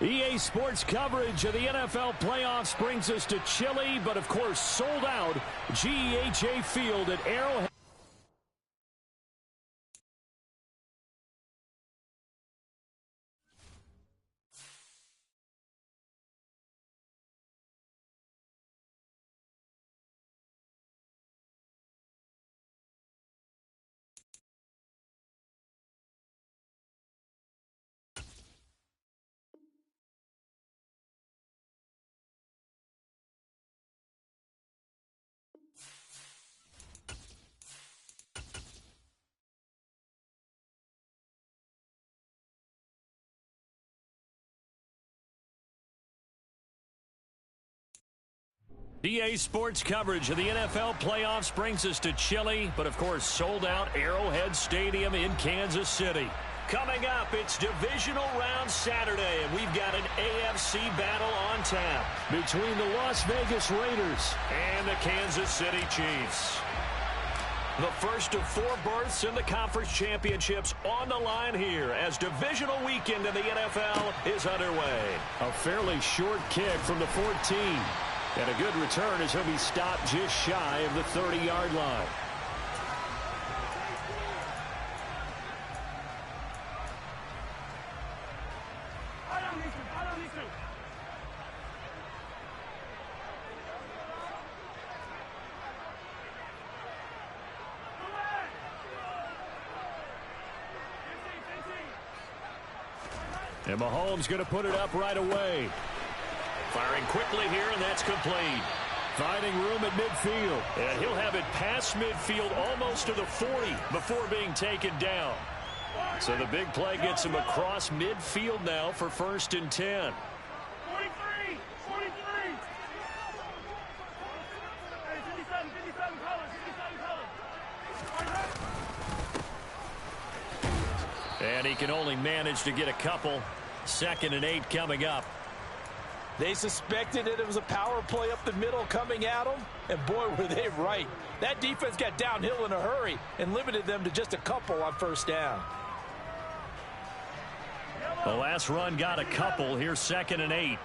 EA Sports coverage of the NFL playoffs brings us to chilly, but of course sold out GEHA Field at Arrowhead. EA Sports coverage of the NFL playoffs brings us to chilly, but of course sold out Arrowhead Stadium in Kansas City. Coming up, it's Divisional Round Saturday, and we've got an AFC battle on tap between the Las Vegas Raiders and the Kansas City Chiefs. The first of 4 berths in the conference championships on the line here as divisional weekend in the NFL is underway. A fairly short kick from the 14. And a good return as he'll be stopped just shy of the 30-yard line. And Mahomes going to put it up right away. Firing quickly here, and that's complete. Finding room at midfield. And he'll have it past midfield almost to the 40 before being taken down. So the big play gets him across midfield now for 1st and 10. 43, 43. Hey, 57 colors, 57 colors. And he can only manage to get a couple. 2nd and 8 coming up. They suspected that it was a power play up the middle coming at them, and boy, were they right. That defense got downhill in a hurry and limited them to just a couple on 1st down. The last run got a couple. Here's 2nd and 8.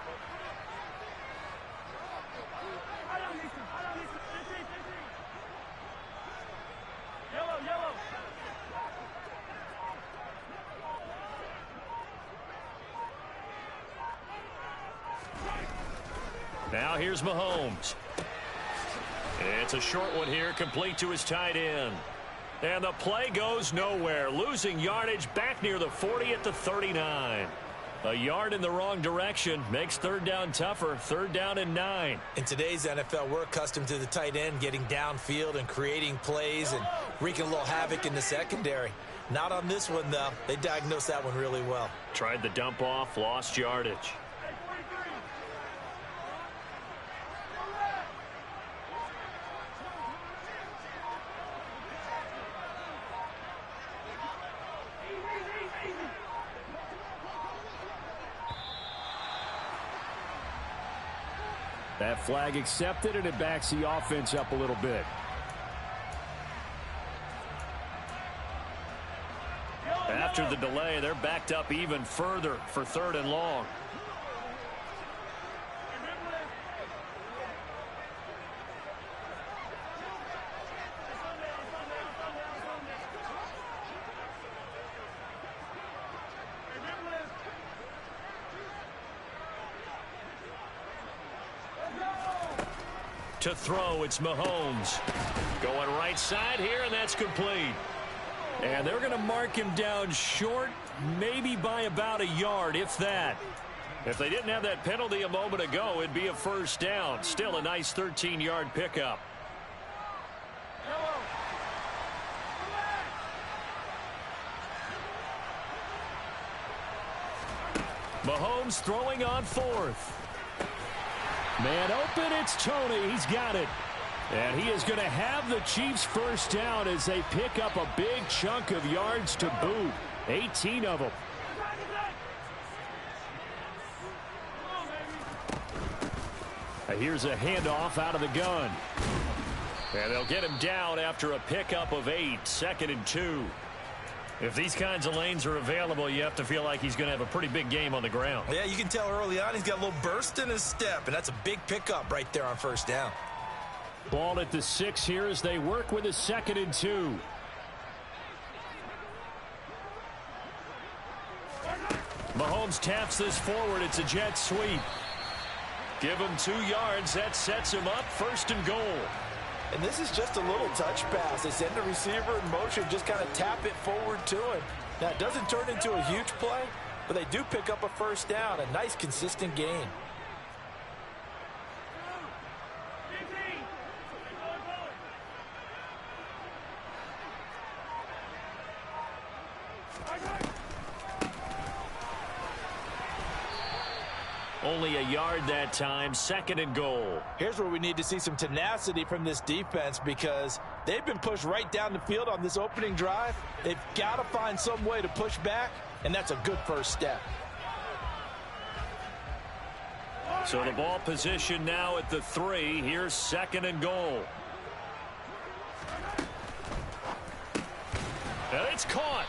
Now here's Mahomes. It's a short one here, complete to his tight end. And the play goes nowhere. Losing yardage back near the 40 at the 39. A yard in the wrong direction makes 3rd down tougher. 3rd down and 9. In today's NFL, we're accustomed to the tight end getting downfield and creating plays and wreaking a little havoc in the secondary. Not on this one, though. They diagnosed that one really well. Tried the dump off, lost yardage. That flag accepted, and it backs the offense up a little bit. After the delay, they're backed up even further for 3rd and long. To throw, it's Mahomes. Going right side here, and that's complete. And they're going to mark him down short, maybe by about a yard, if that. If they didn't have that penalty a moment ago, it'd be a 1st down. Still a nice 13-yard pickup. Mahomes throwing on 4th. Man open, it's Tony. He's got it. And he is going to have the Chiefs 1st down as they pick up a big chunk of yards to boot. 18 of them. Here's a handoff out of the gun. And they'll get him down after a pickup of 8. 2nd and 2. If these kinds of lanes are available, you have to feel like he's going to have a pretty big game on the ground. Yeah, you can tell early on he's got a little burst in his step, and that's a big pickup right there on first down. Ball at the 6 here as they work with a 2nd and 2. Mahomes taps this forward. It's a jet sweep. Give him 2 yards. That sets him up 1st and goal. And this is just a little touch pass. They send the receiver in motion, just kind of tap it forward to him. Now, it doesn't turn into a huge play, but they do pick up a 1st down. A nice, consistent gain. Only a yard that time, 2nd and goal. Here's where we need to see some tenacity from this defense because they've been pushed right down the field on this opening drive. They've got to find some way to push back, and that's a good first step. So the ball position now at the 3. Here's 2nd and goal. And it's caught.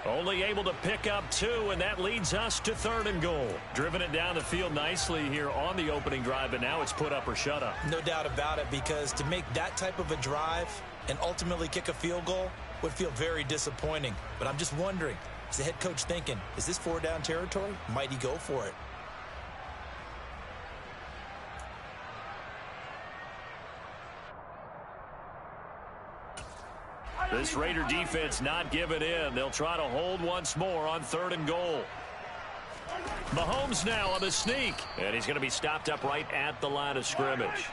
Only able to pick up 2, and that leads us to 3rd and goal. Driven it down the field nicely here on the opening drive, but now it's put up or shut up. No doubt about it, because to make that type of a drive and ultimately kick a field goal would feel very disappointing. But I'm just wondering, is the head coach thinking, is this 4-down territory? Might he go for it? This Raider defense not giving in. They'll try to hold once more on 3rd and goal. Mahomes now on the sneak. And he's going to be stopped up right at the line of scrimmage.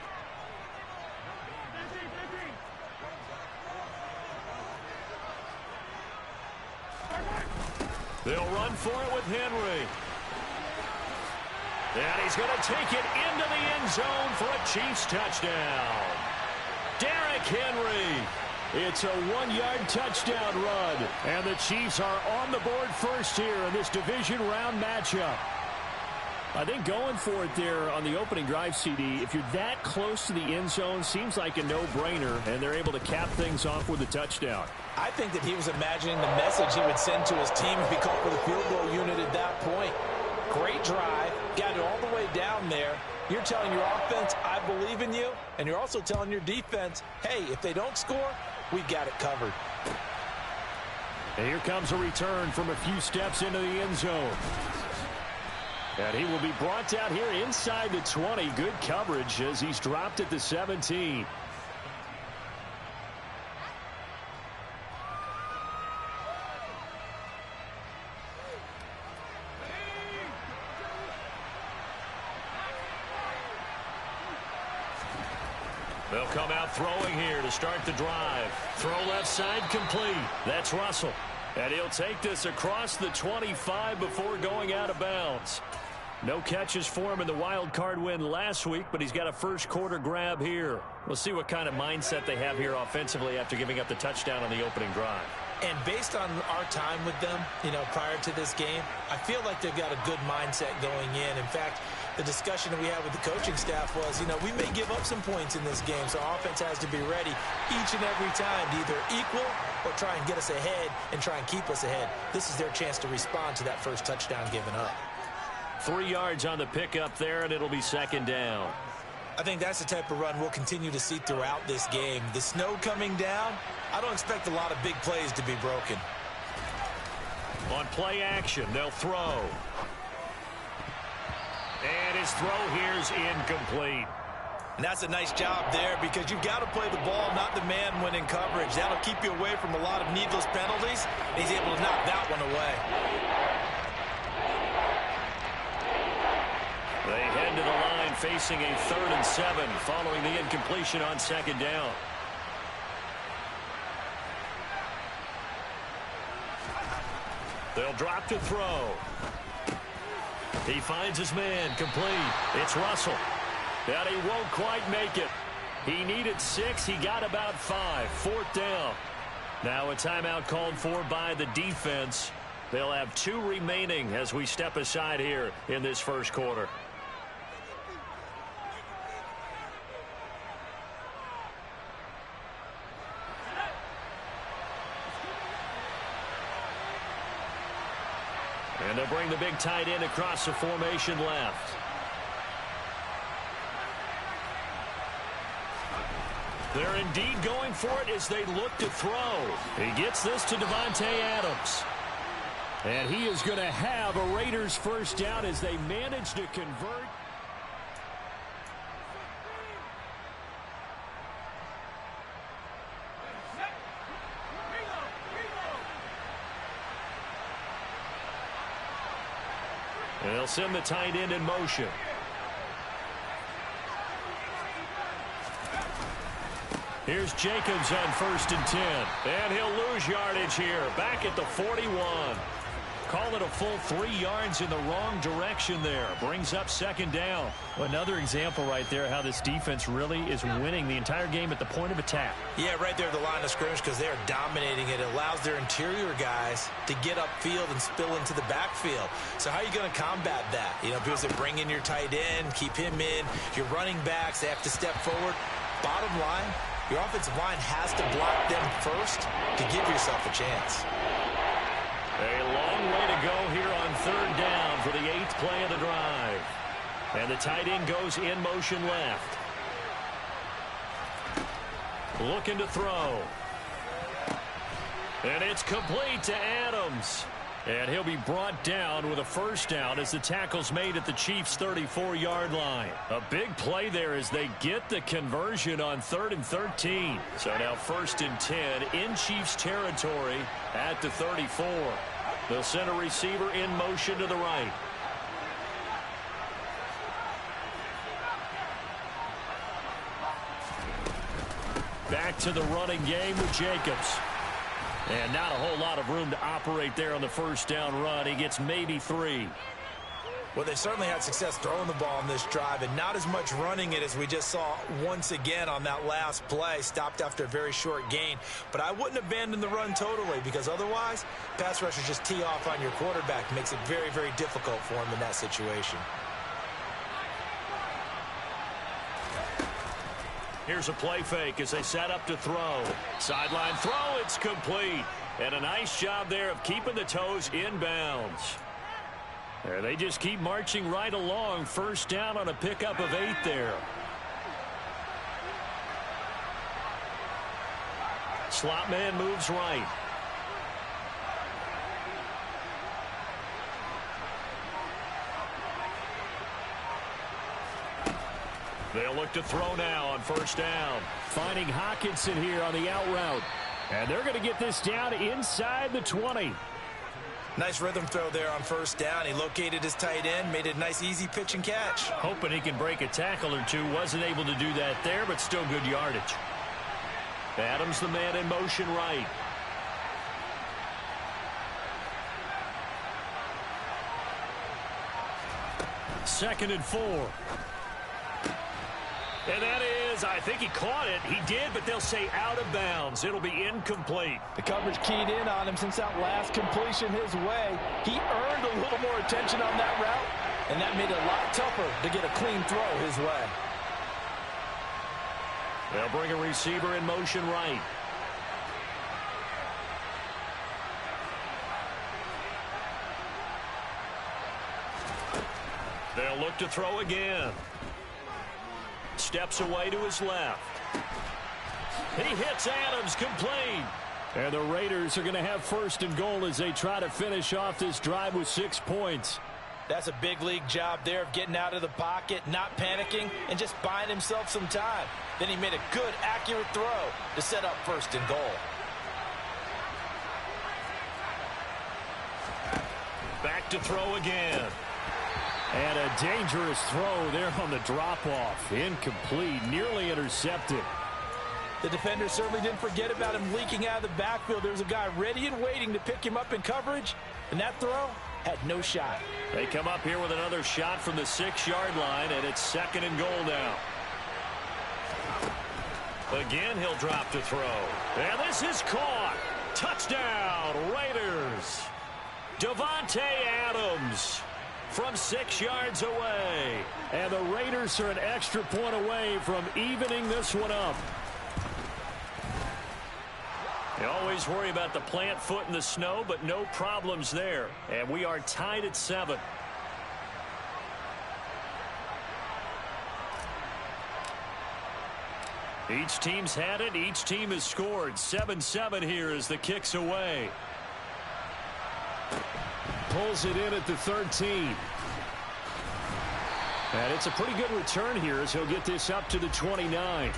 They'll run for it with Henry. And he's going to take it into the end zone for a Chiefs touchdown. Derrick Henry. It's a 1-yard touchdown run. And the Chiefs are on the board first here in this division round matchup. I think going for it there on the opening drive, CD, if you're that close to the end zone, seems like a no-brainer, and they're able to cap things off with a touchdown. I think that he was imagining the message he would send to his team if he called for the field goal unit at that point. Great drive, got it all the way down there. You're telling your offense, I believe in you, and you're also telling your defense, hey, if they don't score, we've got it covered. And here comes a return from a few steps into the end zone. And he will be brought down here inside the 20. Good coverage as he's dropped at the 17. They'll come out throwing here to start the drive. Throw left side complete. That's Russell. And he'll take this across the 25 before going out of bounds. No catches for him in the wild card win last week, but he's got a first quarter grab here. We'll see what kind of mindset they have here offensively after giving up the touchdown on the opening drive. And based on our time with them, prior to this game, I feel like they've got a good mindset going in. In fact, the discussion that we had with the coaching staff was, we may give up some points in this game, so our offense has to be ready each and every time to either equal or try and get us ahead and try and keep us ahead. This is their chance to respond to that first touchdown given up. 3 yards on the pickup there, and it'll be second down. I think that's the type of run we'll continue to see throughout this game. The snow coming down, I don't expect a lot of big plays to be broken. On play action, they'll throw. And his throw here's incomplete. And that's a nice job there because you've got to play the ball, not the man when in coverage. That'll keep you away from a lot of needless penalties. He's able to knock that one away. They head to the line facing a 3rd and 7 following the incompletion on second down. They'll drop to throw. He finds his man complete. It's Russell. And he won't quite make it. He needed 6. He got about 5. 4th down. Now a timeout called for by the defense. They'll have 2 remaining as we step aside here in this first quarter. they'll bring the big tight end across the formation left. They're indeed going for it as they look to throw. He gets this to Davante Adams. And he is going to have a Raiders first down as they manage to convert. They'll send the tight end in motion. Here's Jacobs on 1st and 10. And he'll lose yardage here. Back at the 41. Call it a full 3 yards in the wrong direction there. Brings up 2nd down. Well, another example right there how this defense really is winning the entire game at the point of attack. Yeah, right there at the line of scrimmage because they are dominating it. It allows their interior guys to get upfield and spill into the backfield. So how are you going to combat that? You know, because they bring in your tight end, keep him in. Your running backs, they have to step forward. Bottom line, your offensive line has to block them first to give yourself a chance. A long way to go here on 3rd down for the 8th play of the drive. And the tight end goes in motion left. Looking to throw. And it's complete to Adams. And he'll be brought down with a first down as the tackle's made at the Chiefs' 34-yard line. A big play there as they get the conversion on 3rd and 13. So now 1st and 10 in Chiefs territory at the 34. They'll send a receiver in motion to the right. Back to the running game with Jacobs. And not a whole lot of room to operate there on the first down run. He gets maybe 3. Well, they certainly had success throwing the ball on this drive and not as much running it as we just saw once again on that last play. Stopped after a very short gain. But I wouldn't abandon the run totally because otherwise, pass rushers just tee off on your quarterback. Makes it very, very difficult for him in that situation. Here's a play fake as they set up to throw. Sideline throw, it's complete. And a nice job there of keeping the toes inbounds. There, they just keep marching right along. First down on a pickup of 8 there. Slot man moves right. They'll look to throw now on first down. Finding Hockenson here on the out route. And they're going to get this down inside the 20. Nice rhythm throw there on first down. He located his tight end, made it a nice easy pitch and catch. Hoping he can break a tackle or two. Wasn't able to do that there, but still good yardage. Adams the man in motion right. Second and 4. And that is, I think he caught it. He did, but they'll say out of bounds. It'll be incomplete. The coverage keyed in on him since that last completion his way. He earned a little more attention on that route, and that made it a lot tougher to get a clean throw his way. They'll bring a receiver in motion right. They'll look to throw again. Steps away to his left. He hits Adams complete. And the Raiders are going to have first and goal as they try to finish off this drive with 6 points. That's a big league job there of getting out of the pocket, not panicking, and just buying himself some time. Then he made a good, accurate throw to set up first and goal. Back to throw again. And a dangerous throw there on the drop-off. Incomplete, nearly intercepted. The defender certainly didn't forget about him leaking out of the backfield. There was a guy ready and waiting to pick him up in coverage, and that throw had no shot. They come up here with another shot from the 6-yard line, and it's second and goal now. Again, he'll drop to throw. And this is caught. Touchdown, Raiders. Davante Adams from 6 yards away. And the Raiders are an extra point away from evening this one up. You always worry about the plant foot in the snow, but no problems there. And we are tied at 7. Each team's had it. Each team has scored. 7-7 here as the kick's away. Pulls it in at the 13. And it's a pretty good return here as he'll get this up to the 29.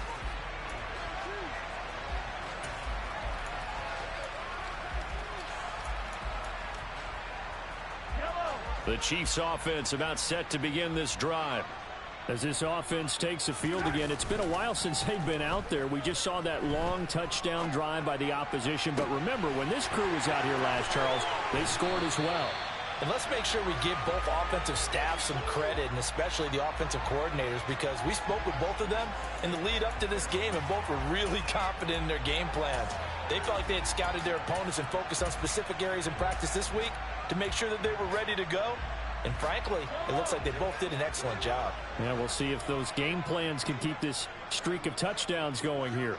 The Chiefs offense about set to begin this drive. As this offense takes the field again, it's been a while since they've been out there. We just saw that long touchdown drive by the opposition. But remember, when this crew was out here last, Charles, they scored as well. And let's make sure we give both offensive staffs some credit, and especially the offensive coordinators, because we spoke with both of them in the lead up to this game, and both were really confident in their game plans. They felt like they had scouted their opponents and focused on specific areas in practice this week to make sure that they were ready to go. And frankly, it looks like they both did an excellent job. Yeah, we'll see if those game plans can keep this streak of touchdowns going here.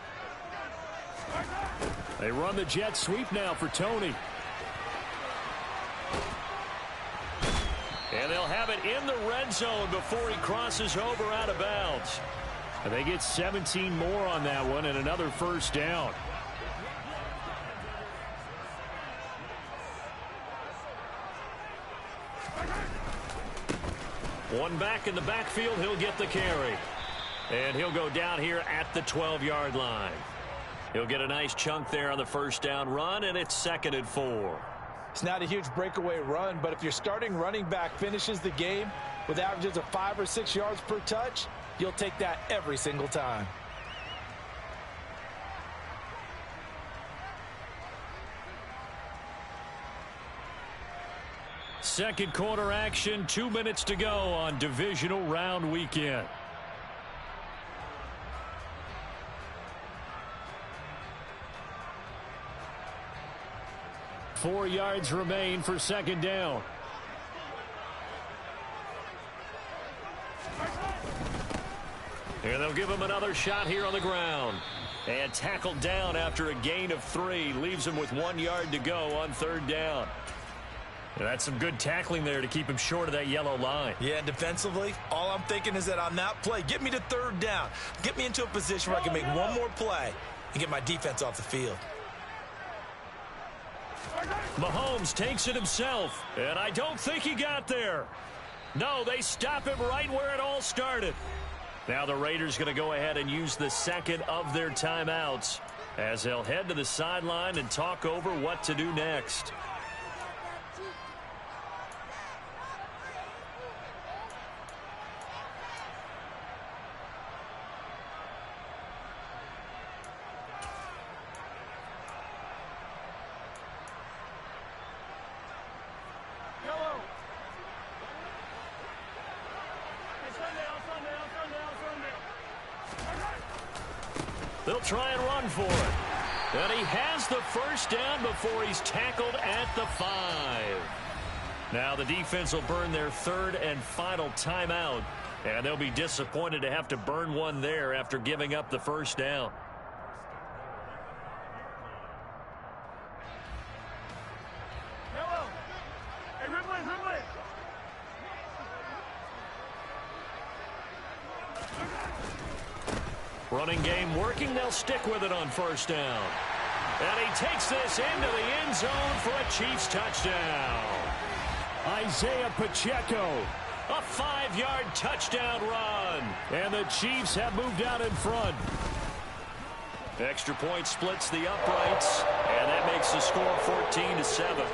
They run the jet sweep now for Tony. And they'll have it in the red zone before he crosses over out of bounds. And they get 17 more on that one and another first down. One back in the backfield, he'll get the carry. And he'll go down here at the 12-yard line. He'll get a nice chunk there on the first down run, and it's 2nd and 4. It's not a huge breakaway run, but if your starting running back finishes the game with averages of 5 or 6 yards per touch, you'll take that every single time. Second quarter action, 2 minutes to go on divisional round weekend. Four yards remain for second down. And they'll give him another shot here on the ground. And tackled down after a gain of 3. Leaves him with 1 yard to go on third down. And that's some good tackling there to keep him short of that yellow line. Yeah, defensively, all I'm thinking is that on that play, get me to third down. Get me into a position where I can make one more play and get my defense off the field. Mahomes takes it himself, and I don't think he got there. No, they stop him right where it all started. Now the Raiders going to go ahead and use the second of their timeouts as they'll head to the sideline and talk over what to do next. They'll try and run for it. And he has the first down before he's tackled at the 5. Now the defense will burn their third and final timeout. And they'll be disappointed to have to burn one there after giving up the first down. Running game working. They'll stick with it on first down. And he takes this into the end zone for a Chiefs touchdown. Isaiah Pacheco. A 5-yard touchdown run. And the Chiefs have moved out in front. Extra point splits the uprights. And that makes the score 14-7.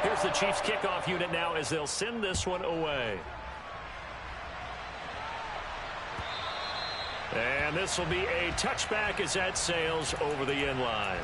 Here's the Chiefs kickoff unit now as they'll send this one away. And this will be a touchback as that sails over the end line.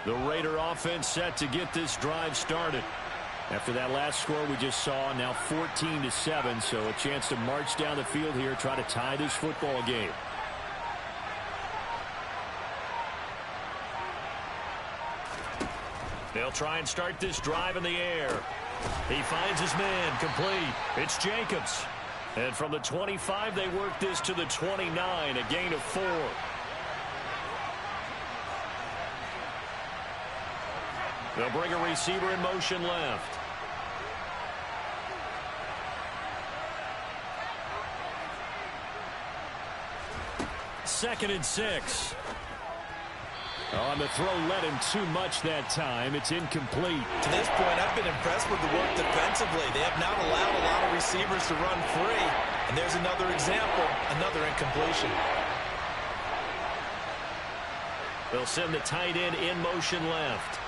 The Raider offense set to get this drive started. After that last score we just saw, now 14-7, so a chance to march down the field here, try to tie this football game. They'll try and start this drive in the air. He finds his man, complete. It's Jacobs. And from the 25, they work this to the 29, a gain of 4. They'll bring a receiver in motion left. Second and 6. On the throw, led him too much that time. It's incomplete. To this point, I've been impressed with the work defensively. They have not allowed a lot of receivers to run free. And there's another example, another incompletion. They'll send the tight end in motion left.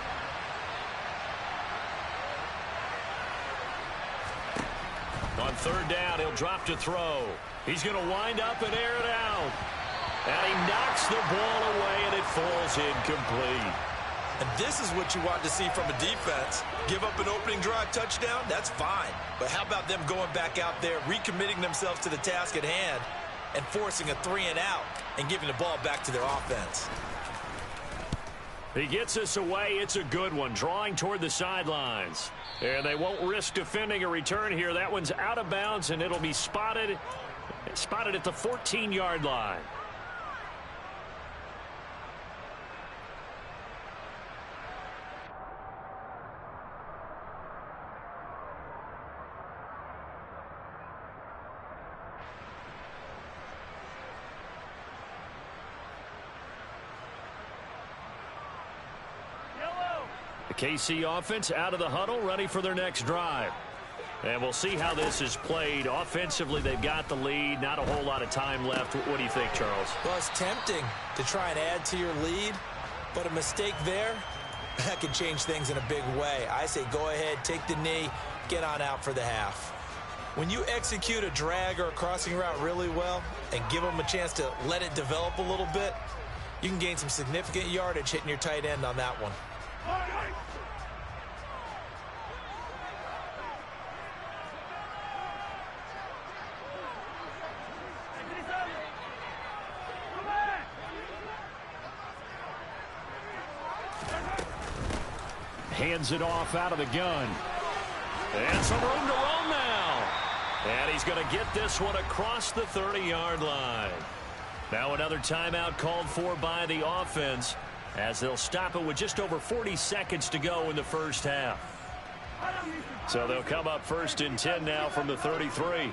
On third down, he'll drop to throw. He's going to wind up and air it out. And he knocks the ball away, and it falls incomplete. And this is what you want to see from a defense. Give up an opening drive touchdown, that's fine. But how about them going back out there, recommitting themselves to the task at hand, and forcing a 3-and-out, and giving the ball back to their offense. He gets us away. It's a good one, drawing toward the sidelines. And they won't risk defending a return here. That one's out of bounds, and it'll be spotted at the 14-yard line. The KC offense out of the huddle, ready for their next drive. And we'll see how this is played. Offensively, they've got the lead. Not a whole lot of time left. What do you think, Charles? Well, it's tempting to try and add to your lead, but a mistake there, that can change things in a big way. I say go ahead, take the knee, get on out for the half. When you execute a drag or a crossing route really well and give them a chance to let it develop a little bit, you can gain some significant yardage hitting your tight end on that one. Hands it off out of the gun. And some room to roam now. And he's going to get this one across the 30-yard line. Now another timeout called for by the offense, as they'll stop it with just over 40 seconds to go in the first half. So they'll come up first and 10 now from the 33.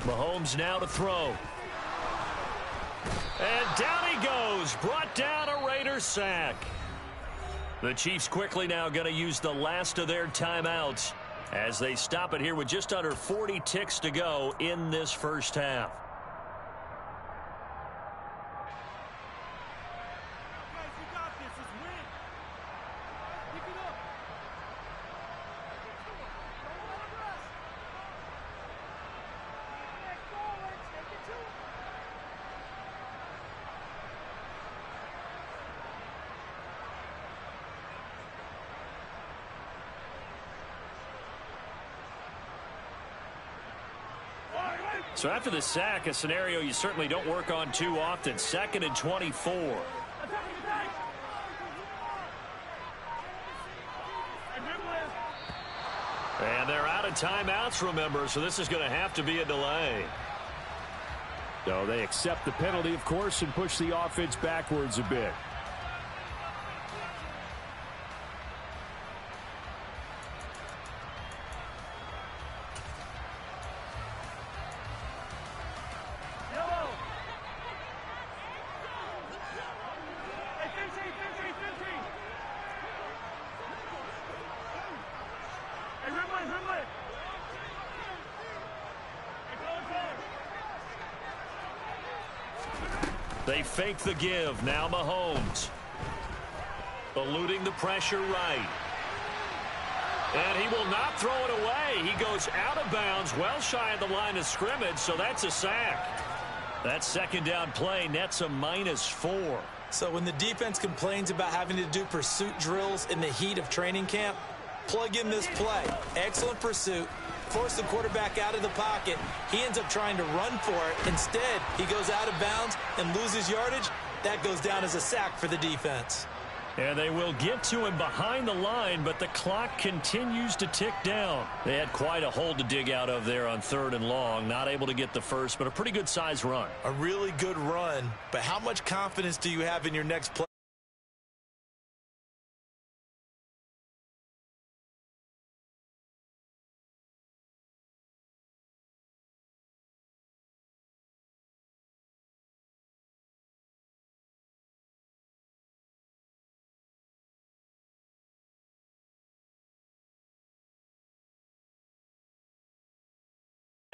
Mahomes now to throw. And down he goes. Brought down a Raider sack. The Chiefs quickly now going to use the last of their timeouts as they stop it here with just under 40 ticks to go in this first half. So after the sack, a scenario you certainly don't work on too often. 2nd and 24. And they're out of timeouts, remember, so this is going to have to be a delay. So they accept the penalty, of course, and push the offense backwards a bit. They fake the give. Now Mahomes. Eluding the pressure right. And he will not throw it away. He goes out of bounds, well shy of the line of scrimmage, so that's a sack. That second down play nets a -4. So when the defense complains about having to do pursuit drills in the heat of training camp, plug in this play. Excellent pursuit. Force the quarterback out of the pocket. He ends up trying to run for it. Instead, he goes out of bounds and loses yardage. That goes down as a sack for the defense. And they will get to him behind the line, but the clock continues to tick down. They had quite a hole to dig out of there on 3rd and long. Not able to get the first, but a pretty good size run. A really good run, but how much confidence do you have in your next play?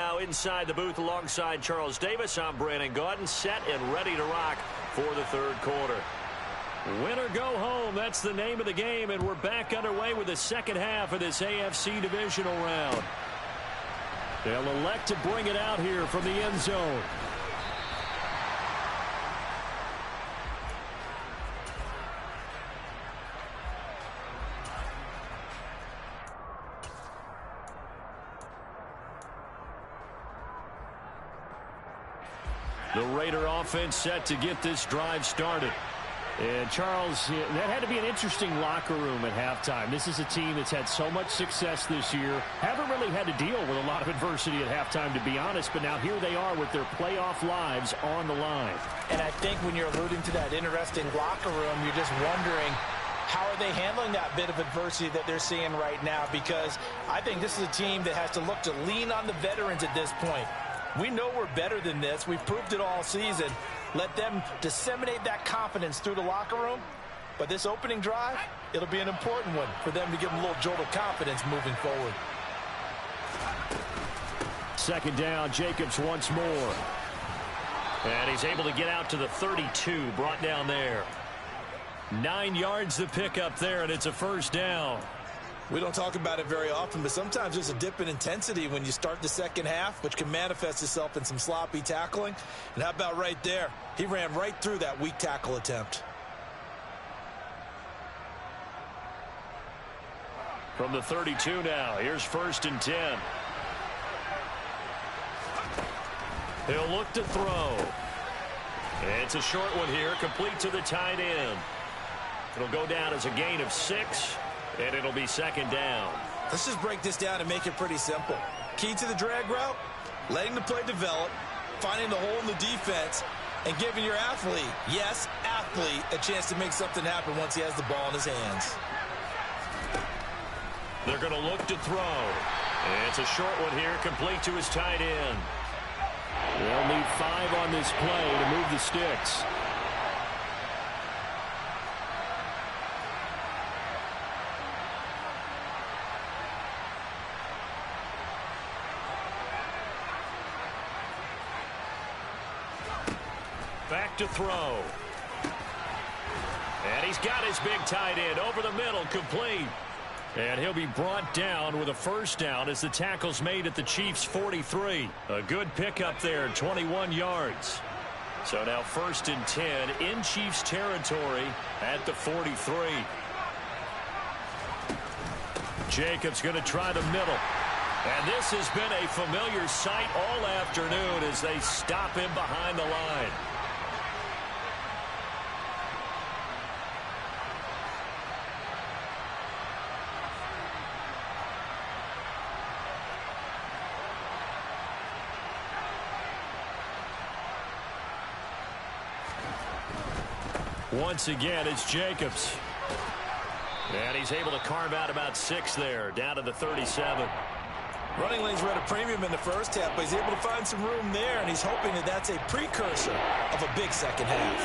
Now inside the booth alongside Charles Davis, I'm Brandon Gaudin, set and ready to rock for the 3rd quarter. Win or go home, that's the name of the game, and we're back underway with the second half of this AFC divisional round. They'll elect to bring it out here from the end zone. The Raider offense set to get this drive started. And Charles, that had to be an interesting locker room at halftime. This is a team that's had so much success this year. Haven't really had to deal with a lot of adversity at halftime, to be honest. But now here they are with their playoff lives on the line. And I think when you're alluding to that interesting locker room, you're just wondering, how are they handling that bit of adversity that they're seeing right now? Because I think this is a team that has to look to lean on the veterans at this point. We know we're better than this. We've proved it all season. Let them disseminate that confidence through the locker room. But this opening drive, it'll be an important one for them to give them a little jolt of confidence moving forward. Second down, Jacobs once more. And he's able to get out to the 32, brought down there. 9 yards the pickup there, and it's a first down. We don't talk about it very often, but sometimes there's a dip in intensity when you start the second half, which can manifest itself in some sloppy tackling. And how about right there? He ran right through that weak tackle attempt. From the 32 now, here's 1st and 10. He'll look to throw. It's a short one here, complete to the tight end. It'll go down as a gain of 6. And it'll be second down. Let's just break this down and make it pretty simple. Key to the drag route, letting the play develop, finding the hole in the defense, and giving your athlete, yes, athlete, a chance to make something happen once he has the ball in his hands. They're going to look to throw. And it's a short one here, complete to his tight end. They'll need 5 on this play to move the sticks. Back to throw. And he's got his big tight end over the middle, complete. And he'll be brought down with a first down as the tackle's made at the Chiefs' 43. A good pickup there, 21 yards. So now 1st and 10 in Chiefs territory at the 43. Jacobs going to try the middle. And this has been a familiar sight all afternoon as they stop him behind the line. Once again, it's Jacobs. And he's able to carve out about 6 there, down to the 37. Running lanes were at a premium in the first half, but he's able to find some room there, and he's hoping that that's a precursor of a big second half.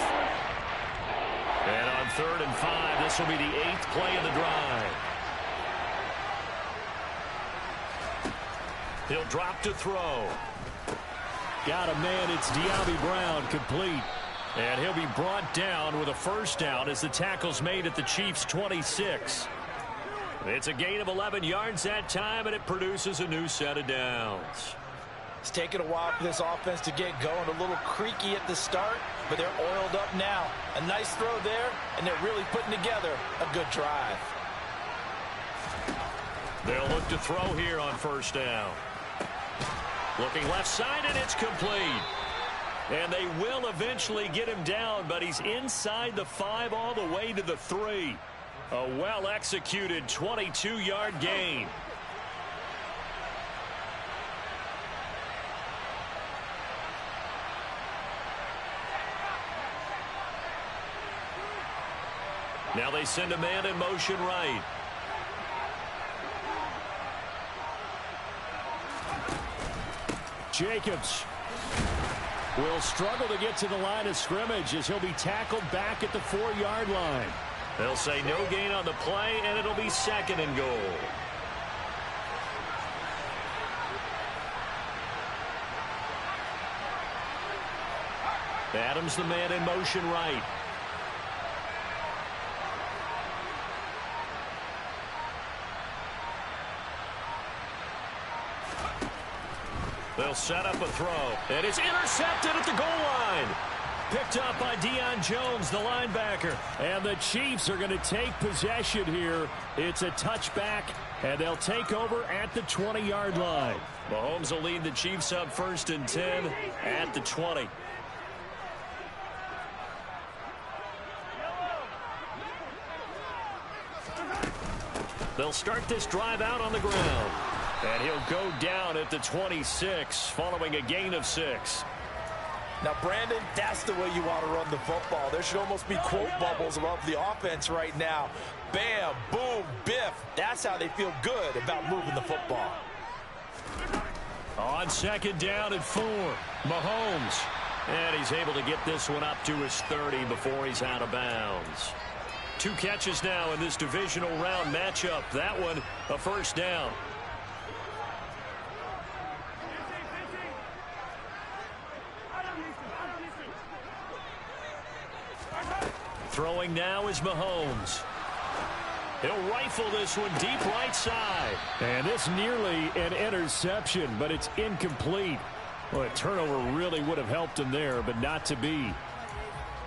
And on 3rd and 5, this will be the 8th play of the drive. He'll drop to throw. Got a man, it's De'Ami Brown, complete. And he'll be brought down with a first down as the tackle's made at the Chiefs' 26. It's a gain of 11 yards that time, and it produces a new set of downs. It's taken a while for this offense to get going. A little creaky at the start, but they're oiled up now. A nice throw there, and they're really putting together a good drive. They'll look to throw here on first down. Looking left side, and it's complete. And they will eventually get him down, but he's inside the 5 all the way to the 3. A well-executed 22-yard gain. Now they send a man in motion right. Jacobs will struggle to get to the line of scrimmage as he'll be tackled back at the 4-yard line. They'll say no gain on the play, and it'll be 2nd and goal. Adams the man in motion right. They'll set up a throw, and it's intercepted at the goal line. Picked up by Deion Jones, the linebacker. And the Chiefs are going to take possession here. It's a touchback, and they'll take over at the 20-yard line. Mahomes will lead the Chiefs up 1st and 10 at the 20. They'll start this drive out on the ground. And he'll go down at the 26 following a gain of 6. Now, Brandon, that's the way you want to run the football. There should almost be quote bubbles above the offense right now. Bam, boom, biff. That's how they feel good about moving the football. On 2nd down and 4, Mahomes. And he's able to get this one up to his 30 before he's out of bounds. 2 catches now in this divisional round matchup. That one, a first down. Throwing now is Mahomes. He'll rifle this one deep right side. And this nearly an interception, but it's incomplete. Well, a turnover really would have helped him there, but not to be.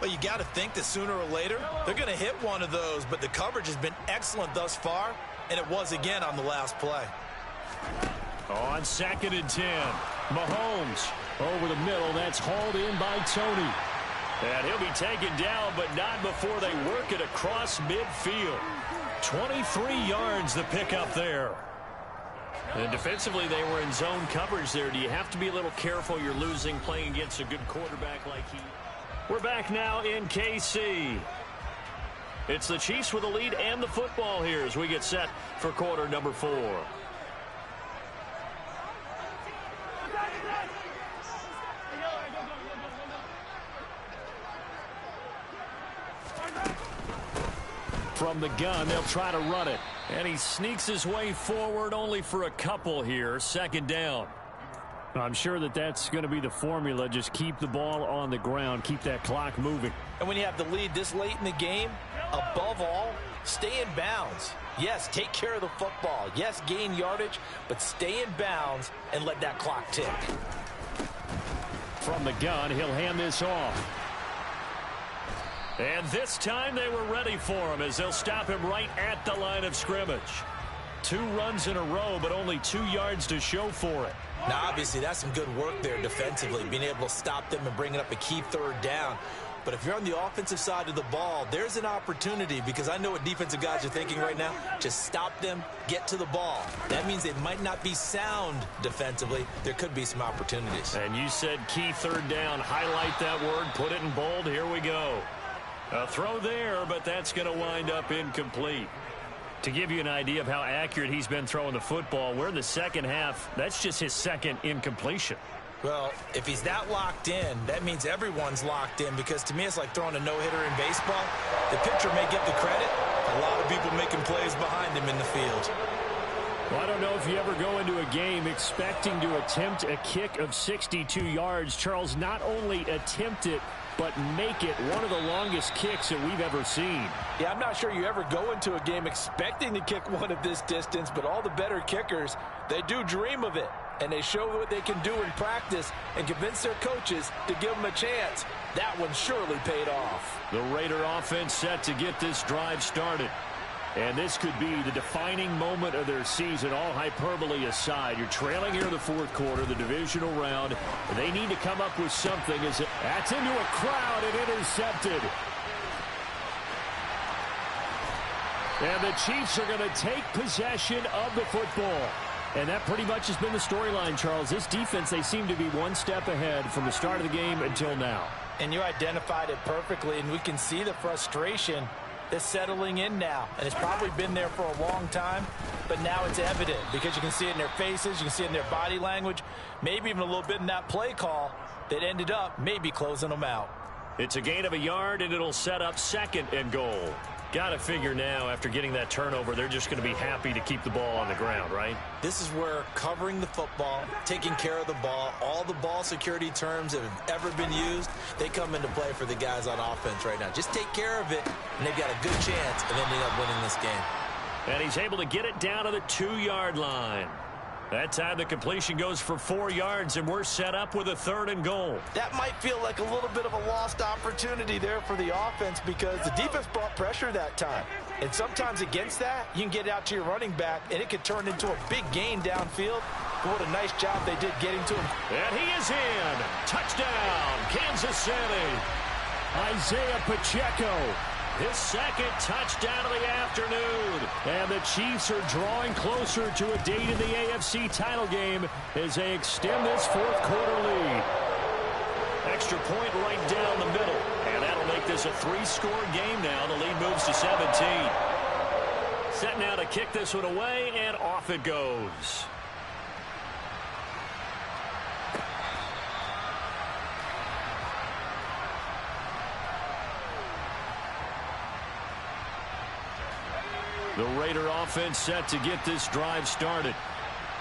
Well, you got to think that sooner or later they're going to hit one of those, but the coverage has been excellent thus far, and it was again on the last play. On 2nd and 10, Mahomes. Over the middle, that's hauled in by Tony. And he'll be taken down, but not before they work it across midfield. 23 yards the pickup there. And defensively, they were in zone coverage there. Do you have to be a little careful? You're losing playing against a good quarterback like he. We're back now in KC. It's the Chiefs with the lead and the football here as we get set for quarter number 4. From the gun, they'll try to run it. And he sneaks his way forward only for a couple here. 2nd down. I'm sure that that's going to be the formula. Just keep the ball on the ground. Keep that clock moving. And when you have the lead this late in the game, above all, stay in bounds. Yes, take care of the football. Yes, gain yardage, but stay in bounds and let that clock tick. From the gun, he'll hand this off. And this time they were ready for him as they'll stop him right at the line of scrimmage. 2 runs in a row, but only 2 yards to show for it. Now, obviously, that's some good work there defensively, being able to stop them and bringing up a key 3rd down. But if you're on the offensive side of the ball, there's an opportunity, because I know what defensive guys are thinking right now. Just stop them, get to the ball. That means they might not be sound defensively. There could be some opportunities. And you said key 3rd down. Highlight that word, put it in bold. Here we go. A throw there, but that's going to wind up incomplete. To give you an idea of how accurate he's been throwing the football, we're in the second half. That's just his 2nd incompletion. Well, if he's that locked in, that means everyone's locked in, because to me it's like throwing a no-hitter in baseball. The pitcher may get the credit. A lot of people making plays behind him in the field. Well, I don't know if you ever go into a game expecting to attempt a kick of 62 yards. Charles, not only attempt it, but make it one of the longest kicks that we've ever seen. Yeah, I'm not sure you ever go into a game expecting to kick one of this distance, but all the better kickers, they do dream of it. And they show what they can do in practice and convince their coaches to give them a chance. That one surely paid off. The Raider offense set to get this drive started. And this could be the defining moment of their season, all hyperbole aside. You're trailing here in the fourth quarter, the divisional round. They need to come up with something. That's into a crowd and intercepted. And the Chiefs are going to take possession of the football. And that pretty much has been the storyline, Charles. This defense, they seem to be one step ahead from the start of the game until now. And you identified it perfectly, and we can see the frustration that's settling in now. And it's probably been there for a long time, but now it's evident because you can see it in their faces, you can see it in their body language, maybe even a little bit in that play call that ended up maybe closing them out. It's a gain of a yard, and it'll set up 2nd and goal. Got to figure now, after getting that turnover, they're just going to be happy to keep the ball on the ground, right? This is where covering the football, taking care of the ball, all the ball security terms that have ever been used, they come into play for the guys on offense right now. Just take care of it, and they've got a good chance of ending up winning this game. And he's able to get it down to the 2-yard line. That time the completion goes for 4 yards, and we're set up with a 3rd and goal. That might feel like a little bit of a lost opportunity there for the offense because the defense brought pressure that time. And sometimes against that, you can get out to your running back, and it could turn into a big gain downfield. But what a nice job they did getting to him. And he is in. Touchdown, Kansas City. Isaiah Pacheco. His 2nd touchdown of the afternoon. And the Chiefs are drawing closer to a date in the AFC title game as they extend this fourth quarter lead. Extra point right down the middle. And that'll make this a 3-score game now. The lead moves to 17. Set now to kick this one away, and off it goes. The Raider offense set to get this drive started.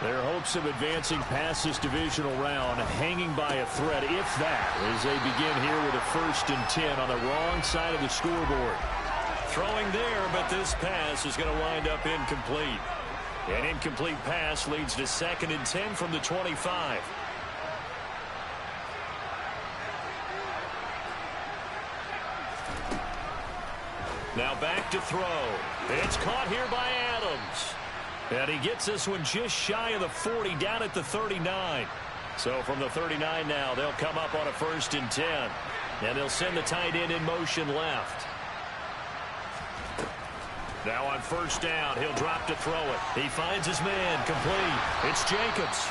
Their hopes of advancing past this divisional round hanging by a thread, if that, as they begin here with a 1st and 10 on the wrong side of the scoreboard. Throwing there, but this pass is going to wind up incomplete. An incomplete pass leads to 2nd and 10 from the 25. Now back to throw. It's caught here by Adams. And he gets this one just shy of the 40, down at the 39. So from the 39 now, they'll come up on a 1st and 10. And they'll send the tight end in motion left. Now on 1st down, he'll drop to throw it. He finds his man, complete. It's Jacobs.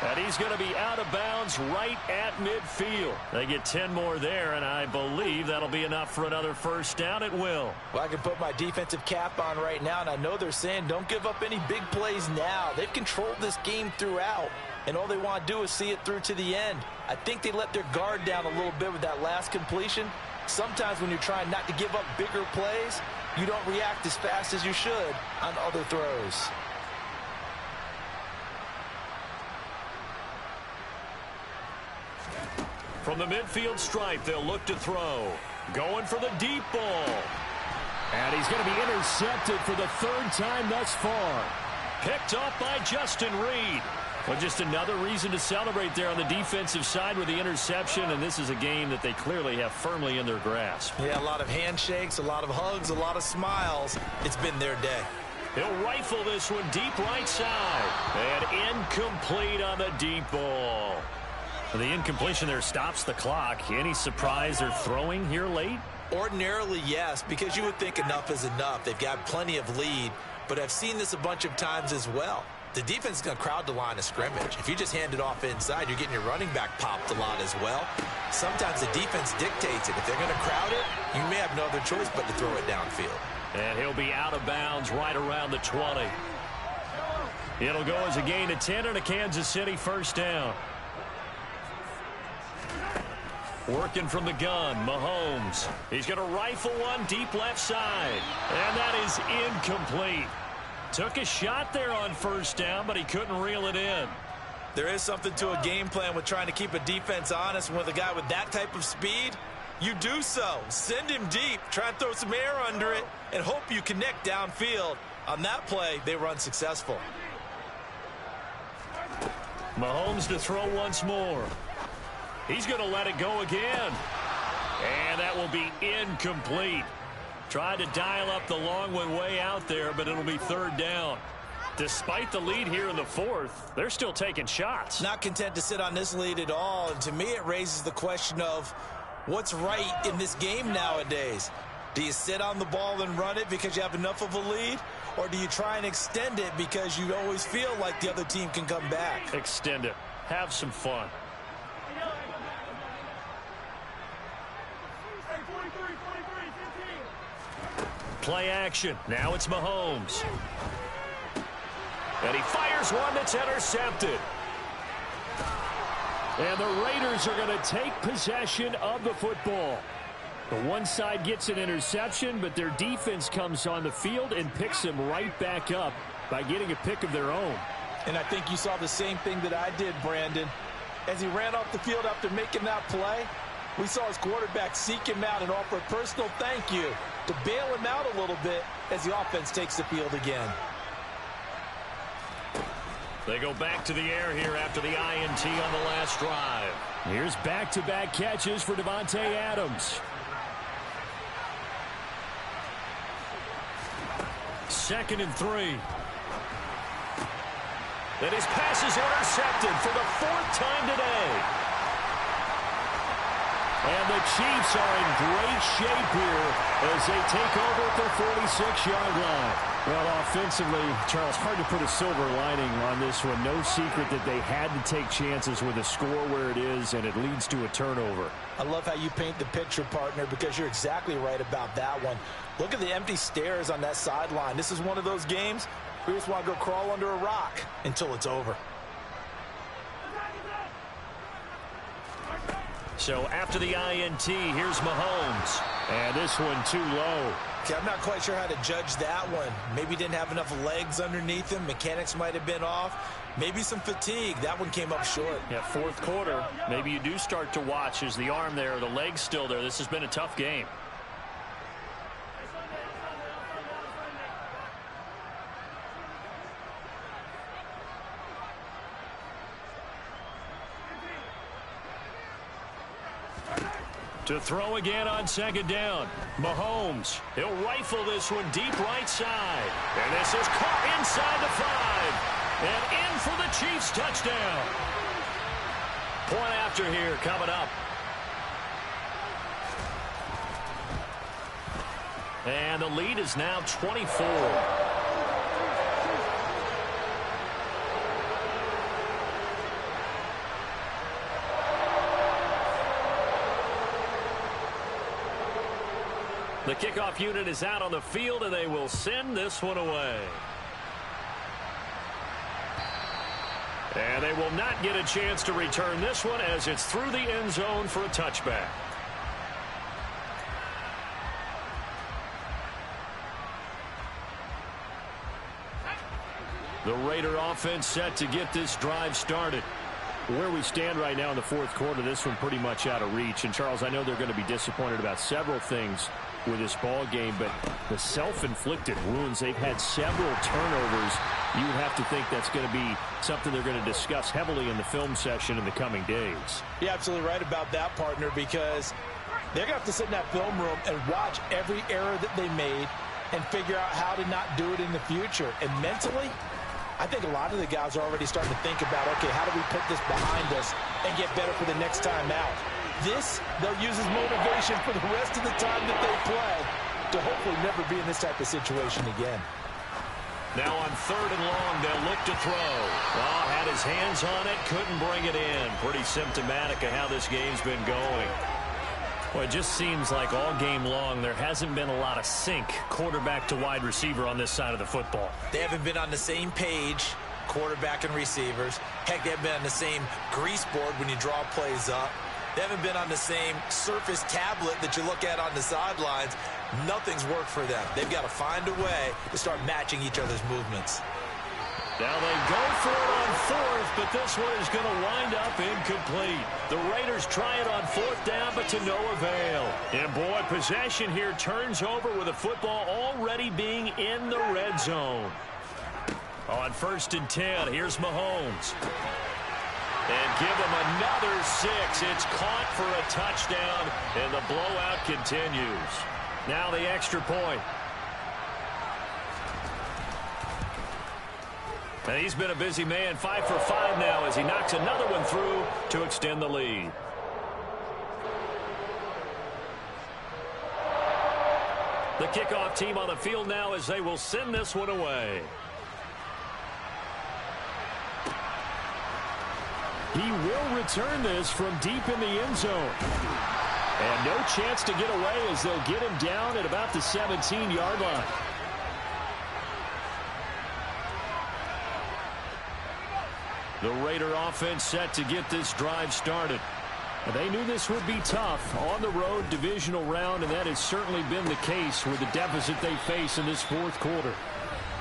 And he's going to be out of bounds right at midfield. They get 10 more there, and I believe that'll be enough for another 1st down. It will. Well, I can put my defensive cap on right now, and I know they're saying don't give up any big plays now. They've controlled this game throughout, and all they want to do is see it through to the end. I think they let their guard down a little bit with that last completion. Sometimes when you're trying not to give up bigger plays, you don't react as fast as you should on other throws. From the midfield stripe, they'll look to throw. Going for the deep ball. And he's going to be intercepted for the 3rd time thus far. Picked off by Justin Reed. Well, just another reason to celebrate there on the defensive side with the interception, and this is a game that they clearly have firmly in their grasp. Yeah, a lot of handshakes, a lot of hugs, a lot of smiles. It's been their day. He'll rifle this one deep right side. And incomplete on the deep ball. The incompletion there stops the clock. Any surprise they're throwing here late? Ordinarily, yes, because you would think enough is enough. They've got plenty of lead, but I've seen this a bunch of times as well. The defense is going to crowd the line of scrimmage. If you just hand it off inside, you're getting your running back popped a lot as well. Sometimes the defense dictates it. If they're going to crowd it, you may have no other choice but to throw it downfield. And he'll be out of bounds right around the 20. It'll go as a gain of 10 and a Kansas City 1st down. Working from the gun, Mahomes. He's going to rifle one deep left side. And that is incomplete. Took a shot there on first down, but he couldn't reel it in. There is something to a game plan with trying to keep a defense honest. With a guy with that type of speed, you do so. Send him deep, try and throw some air under it, and hope you connect downfield. On that play, they were unsuccessful. Mahomes to throw once more. He's going to let it go again. And that will be incomplete. Tried to dial up the long one way out there, but it'll be third down. Despite the lead here in the fourth, they're still taking shots. Not content to sit on this lead at all. And to me, it raises the question of what's right in this game nowadays. Do you sit on the ball and run it because you have enough of a lead? Or do you try and extend it because you always feel like the other team can come back? Extend it. Have some fun. Play action. Now it's Mahomes. And he fires one that's intercepted. And the Raiders are going to take possession of the football. The one side gets an interception, but their defense comes on the field and picks them right back up by getting a pick of their own. And I think you saw the same thing that I did, Brandon. As he ran off the field after making that play, we saw his quarterback seek him out and offer a personal thank you to bail him out a little bit as the offense takes the field again. They go back to the air here after the INT on the last drive. Here's back-to-back catches for Davante Adams. Second and 3. And his pass is intercepted for the fourth time today. And the Chiefs are in great shape here as they take over at their 46-yard line. Well, offensively, Charles, hard to put a silver lining on this one. No secret that they had to take chances with a score where it is, and it leads to a turnover. I love how you paint the picture, partner, because you're exactly right about that one. Look at the empty stares on that sideline. This is one of those games we just want to go crawl under a rock until it's over. So after the INT, here's Mahomes. And this one too low. Okay, I'm not quite sure how to judge that one. Maybe he didn't have enough legs underneath him. Mechanics might have been off. Maybe some fatigue. That one came up short. Yeah, fourth quarter. Maybe you do start to watch. Is the arm there, the leg's still there? This has been a tough game. To throw again on second down. Mahomes. He'll rifle this one deep right side. And this is caught inside the 5. And in for the Chiefs touchdown. Point after here coming up. And the lead is now 24. The kickoff unit is out on the field, and they will send this one away. And they will not get a chance to return this one as it's through the end zone for a touchback. The Raider offense set to get this drive started. Where we stand right now in the fourth quarter, this one pretty much out of reach. And, Charles, I know they're going to be disappointed about several things with this ball game, but the self-inflicted wounds, they've had several turnovers. You would have to think that's going to be something they're going to discuss heavily in the film session in the coming days. You're absolutely right about that, partner, because they're going to have to sit in that film room and watch every error that they made and figure out how to not do it in the future. And mentally, I think a lot of the guys are already starting to think about, okay, how do we put this behind us and get better for the next time out? This, they'll use as motivation for the rest of the time that they play to hopefully never be in this type of situation again. Now on third and long, they'll look to throw. Oh, had his hands on it, couldn't bring it in. Pretty symptomatic of how this game's been going. Well, it just seems like all game long there hasn't been a lot of sync quarterback to wide receiver on this side of the football. They haven't been on the same page, quarterback and receivers. Heck, they haven't been on the same grease board when you draw plays up. They haven't been on the same surface tablet that you look at on the sidelines. Nothing's worked for them. They've got to find a way to start matching each other's movements. Now they go for it on fourth, but this one is going to wind up incomplete. The Raiders try it on fourth down, but to no avail. And boy, possession here turns over with the football already being in the red zone. On 1st and 10, here's Mahomes. And give him another 6. It's caught for a touchdown, and the blowout continues. Now the extra point. And he's been a busy man, 5 for 5 now as he knocks another one through to extend the lead. The kickoff team on the field now as they will send this one away. He will return this from deep in the end zone. And no chance to get away as they'll get him down at about the 17-yard line. The Raider offense set to get this drive started. They knew this would be tough on the road divisional round, and that has certainly been the case with the deficit they face in this fourth quarter.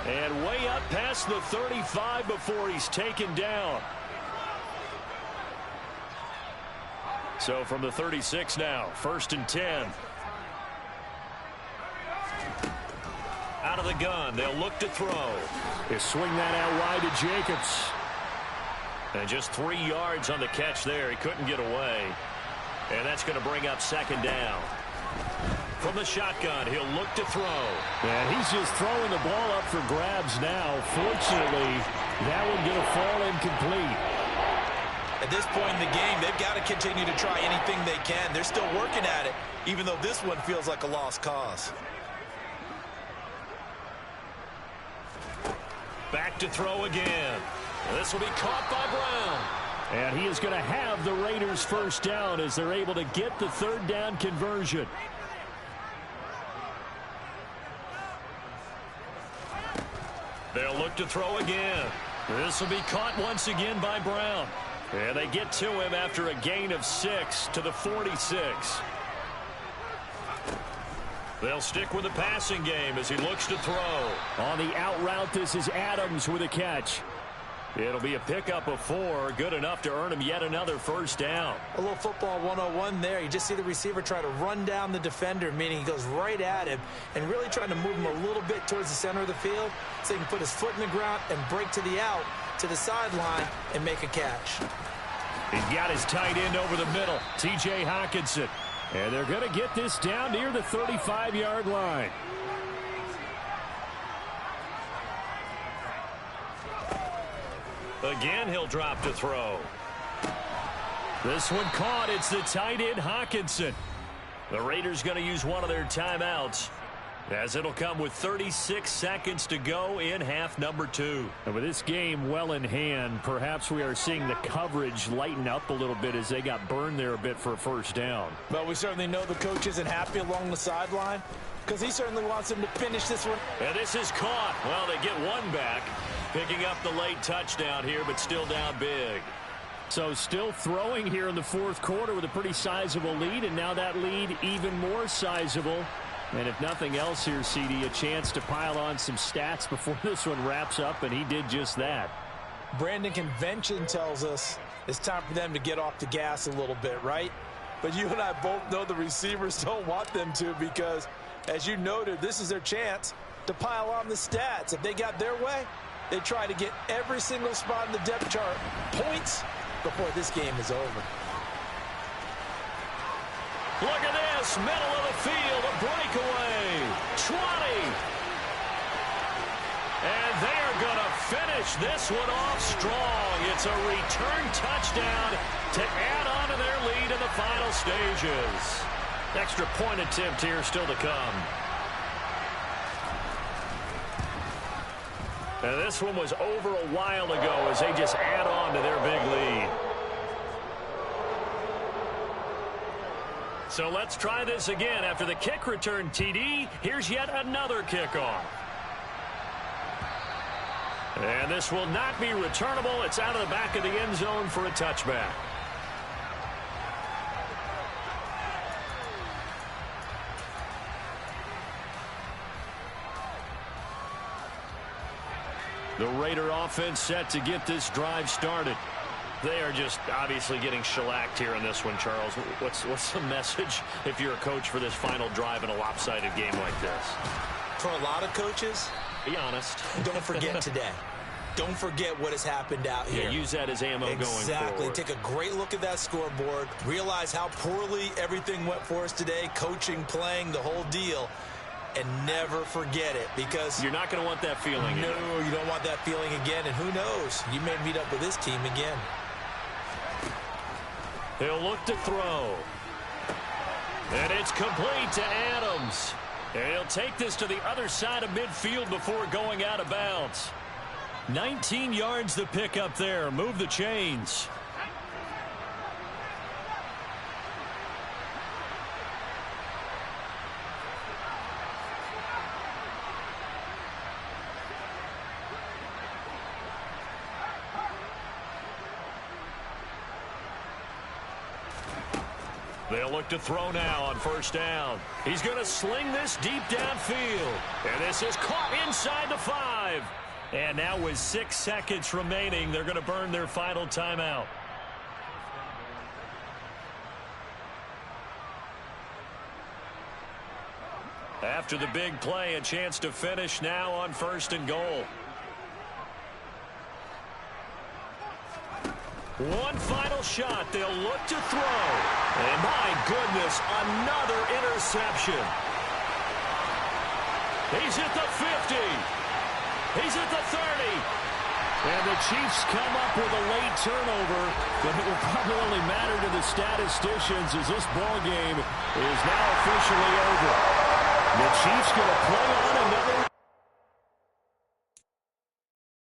And way up past the 35 before he's taken down. So from the 36 now, 1st and 10. Out of the gun, they'll look to throw. They swing that out wide to Jacobs. And just 3 yards on the catch there. He couldn't get away. And that's going to bring up 2nd down. From the shotgun, he'll look to throw. And he's just throwing the ball up for grabs now. Fortunately, that one going to fall incomplete. At this point in the game, they've got to continue to try anything they can. They're still working at it, even though this one feels like a lost cause. Back to throw again. This will be caught by Brown. And he is going to have the Raiders first down as they're able to get the 3rd down conversion. They'll look to throw again. This will be caught once again by Brown. And they get to him after a gain of 6 to the 46. They'll stick with the passing game as he looks to throw. On the out route, this is Adams with a catch. It'll be a pickup of 4, good enough to earn him yet another first down. A little football 101 there. You just see the receiver try to run down the defender, meaning he goes right at him and really trying to move him a little bit towards the center of the field so he can put his foot in the ground and break to the out, to the sideline, and make a catch. He's got his tight end over the middle, T.J. Hockenson. And they're going to get this down near the 35-yard line. Again, he'll drop to throw. This one caught. It's the tight end, Hockenson. The Raiders going to use one of their timeouts, as it'll come with 36 seconds to go in half number 2. And with this game well in hand, perhaps we are seeing the coverage lighten up a little bit as they got burned there a bit for a first down. But we certainly know the coach isn't happy along the sideline because he certainly wants him to finish this one. And this is caught. Well, they get one back, picking up the late touchdown here, but still down big. So still throwing here in the fourth quarter with a pretty sizable lead, and now that lead even more sizable. And if nothing else here, CD, a chance to pile on some stats before this one wraps up, and he did just that. Brandon, convention tells us it's time for them to get off the gas a little bit, right? But you and I both know the receivers don't want them to because, as you noted, this is their chance to pile on the stats. If they got their way, they try to get every single spot in the depth chart points before this game is over. Look at this, middle of the field, a breakaway, 20. And they are going to finish this one off strong. It's a return touchdown to add on to their lead in the final stages. Extra point attempt here still to come. And this one was over a while ago as they just add on to their big lead. So let's try this again. After the kick return TD, here's yet another kickoff. And this will not be returnable. It's out of the back of the end zone for a touchback. The Raider offense set to get this drive started. They are just obviously getting shellacked here in this one, Charles. What's the message if you're a coach for this final drive in a lopsided game like this? For a lot of coaches, be honest. Don't forget today. Don't forget what has happened out here. Yeah, use that as ammo going forward. Exactly. Take a great look at that scoreboard. Realize how poorly everything went for us today. Coaching, playing, the whole deal. And never forget it, because you're not going to want that feeling. No, you don't want that feeling again. And who knows? You may meet up with this team again. He'll look to throw. And it's complete to Adams. And he'll take this to the other side of midfield before going out of bounds. 19 yards to pick up there. Move the chains. They'll look to throw now on first down. He's going to sling this deep downfield. And this is caught inside the 5. And now with 6 seconds remaining, they're going to burn their final timeout. After the big play, a chance to finish now on first and goal. One final shot. They'll look to throw. And my goodness, another interception. He's at the 50. He's at the 30. And the Chiefs come up with a late turnover, but it will probably only matter to the statisticians as this ball game is now officially over. The Chiefs going to play on and